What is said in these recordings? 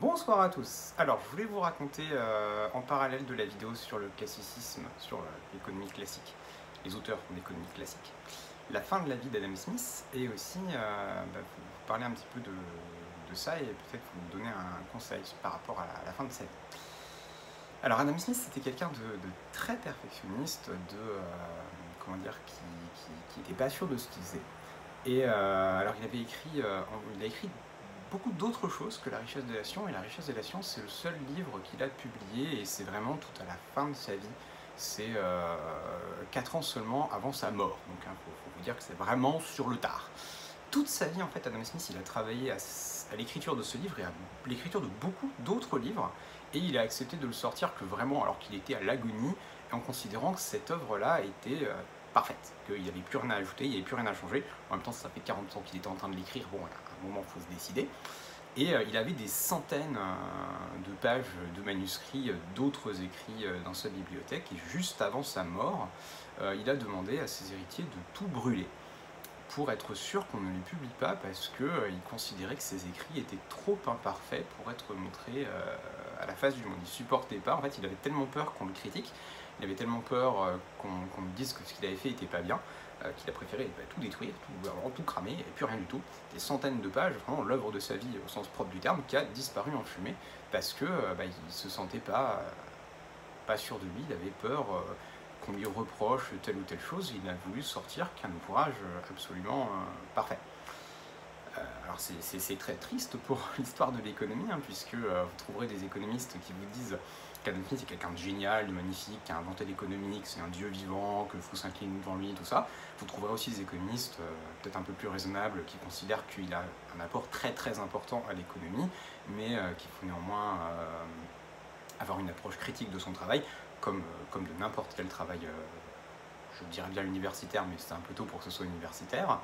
Bonsoir à tous. Alors, je voulais vous raconter en parallèle de la vidéo sur le classicisme, sur l'économie classique, les auteurs d'économie classique, la fin de la vie d'Adam Smith et aussi vous parler un petit peu de ça et peut-être vous donner un conseil par rapport à la fin de sa vie. Alors, Adam Smith, c'était quelqu'un de très perfectionniste, comment dire, qui n'était pas sûr de ce qu'il faisait. Et alors, il a écrit beaucoup d'autres choses que La richesse des nations, et La richesse des nations, c'est le seul livre qu'il a publié, et c'est vraiment tout à la fin de sa vie. C'est 4 ans seulement avant sa mort, donc faut vous dire que c'est vraiment sur le tard. Toute sa vie, en fait, Adam Smith, il a travaillé à l'écriture de ce livre et à l'écriture de beaucoup d'autres livres, et il a accepté de le sortir que vraiment alors qu'il était à l'agonie, en considérant que cette œuvre-là était parfaite, qu'il n'y avait plus rien à ajouter, il n'y avait plus rien à changer. En même temps, ça fait 40 ans qu'il était en train de l'écrire, bon, à un moment, il faut se décider. Et il avait des centaines de pages de manuscrits, d'autres écrits dans sa bibliothèque, et juste avant sa mort, il a demandé à ses héritiers de tout brûler, pour être sûr qu'on ne les publie pas, parce qu'il considérait que ses écrits étaient trop imparfaits pour être montrés à la face du monde. Il ne supportait pas, en fait, il avait tellement peur qu'on le critique, il avait tellement peur qu'on lui dise que ce qu'il avait fait n'était pas bien, qu'il a préféré tout détruire, tout cramer, il n'y avait plus rien du tout. Des centaines de pages, vraiment l'œuvre de sa vie au sens propre du terme, qui a disparu en fumée, parce que il se sentait pas sûr de lui, il avait peur qu'on lui reproche telle ou telle chose, il n'a voulu sortir qu'un ouvrage absolument parfait. Alors c'est très triste pour l'histoire de l'économie, puisque vous trouverez des économistes qui vous disent qu'Adam Smith est quelqu'un de génial, de magnifique, qui a inventé l'économie, que c'est un dieu vivant, qu'il faut s'incliner devant lui, tout ça. Vous trouverez aussi des économistes peut-être un peu plus raisonnables qui considèrent qu'il a un apport très très important à l'économie, mais qu'il faut néanmoins avoir une approche critique de son travail, comme de n'importe quel travail, je dirais bien universitaire, mais c'est un peu tôt pour que ce soit universitaire.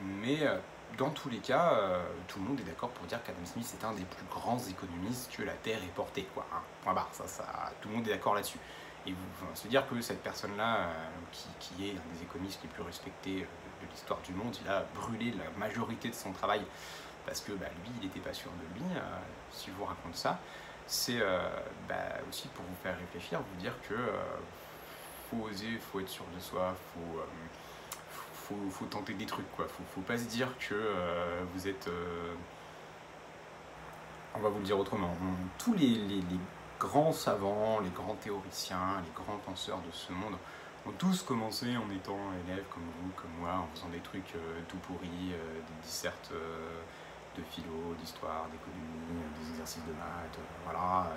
Mais dans tous les cas, tout le monde est d'accord pour dire qu'Adam Smith est un des plus grands économistes que la Terre ait porté, quoi. Point barre, tout le monde est d'accord là-dessus. Et se dire que cette personne-là, qui est un des économistes les plus respectés de l'histoire du monde, il a brûlé la majorité de son travail parce que lui, il n'était pas sûr de lui, si je vous raconte ça, c'est aussi pour vous faire réfléchir, vous dire que faut oser, faut être sûr de soi, faut tenter des trucs, quoi. Faut pas se dire que vous êtes... on va vous le dire autrement. Tous les grands savants, les grands théoriciens, les grands penseurs de ce monde ont tous commencé en étant élèves comme vous, comme moi, en faisant des trucs tout pourris, des dissertes de philo, d'histoire, d'économie, des exercices de maths, voilà.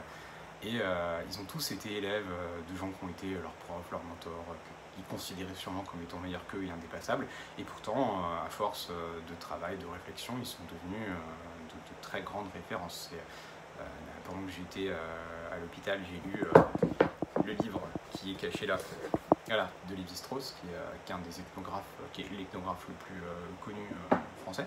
Et ils ont tous été élèves de gens qui ont été leurs profs, leurs mentors, qu'ils considéraient sûrement comme étant meilleurs qu'eux et indépassables. Et pourtant, à force de travail, de réflexion, ils sont devenus de très grandes références. Pendant que j'étais à l'hôpital, j'ai lu le livre qui est caché là, voilà, de Lévi-Strauss, qui est un des ethnographes, qui est l'ethnographe le plus connu français.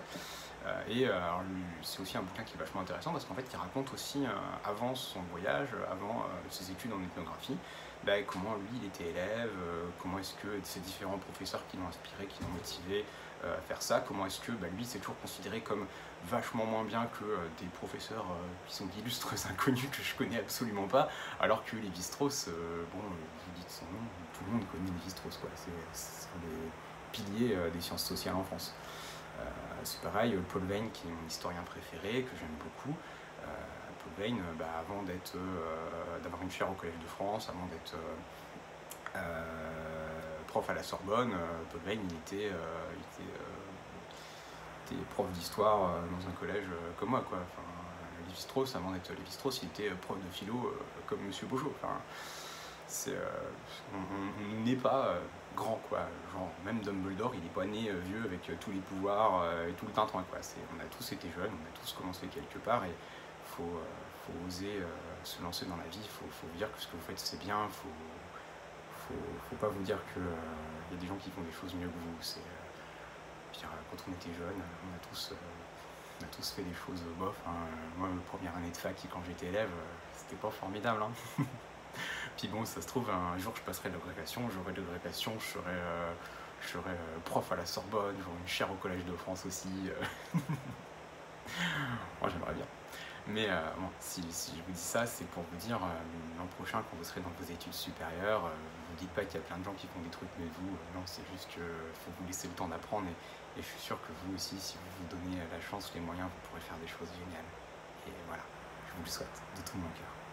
C'est aussi un bouquin qui est vachement intéressant parce qu'en fait il raconte aussi avant son voyage, avant ses études en ethnographie, comment lui il était élève, comment est-ce que ces différents professeurs qui l'ont inspiré, qui l'ont motivé à faire ça, comment est-ce que lui c'est toujours considéré comme vachement moins bien que des professeurs qui sont d'illustres inconnus que je connais absolument pas, alors que Lévi-Strauss, vous dites son nom, tout le monde connaît Lévi-Strauss, quoi. C'est un des piliers des sciences sociales en France. C'est pareil, Paul Veyne, qui est mon historien préféré, que j'aime beaucoup. Paul Veyne, avant d'avoir une chaire au Collège de France, avant d'être prof à la Sorbonne, Paul Veyne, il était prof d'histoire dans un collège comme moi, quoi. Enfin, Lévi-Strauss, avant d'être Lévi-Strauss, il était prof de philo comme Monsieur Beaujeau. Enfin, on n'est pas grand, quoi. Genre, même Dumbledore, il n'est pas né vieux avec tous les pouvoirs et tout le tintouin, quoi. On a tous été jeunes, on a tous commencé quelque part, et faut oser se lancer dans la vie. Faut vous dire que ce que vous faites c'est bien. Faut pas vous dire que y a des gens qui font des choses mieux que vous. Quand on était jeunes, on a tous fait des choses bof. Moi, ma première année de fac, quand j'étais élève, c'était pas formidable. Puis bon, ça se trouve, un jour je passerai de l'agrégation, j'aurai de l'agrégation, je serai prof à la Sorbonne, j'aurai une chaire au Collège de France aussi. Moi, Mais bon, si je vous dis ça, c'est pour vous dire, l'an prochain, quand vous serez dans vos études supérieures, vous dites pas qu'il y a plein de gens qui font des trucs mieux que vous. Non, c'est juste qu'il faut vous laisser le temps d'apprendre. Et je suis sûr que vous aussi, si vous vous donnez la chance, les moyens, vous pourrez faire des choses géniales. Et voilà, je vous le souhaite de tout mon cœur.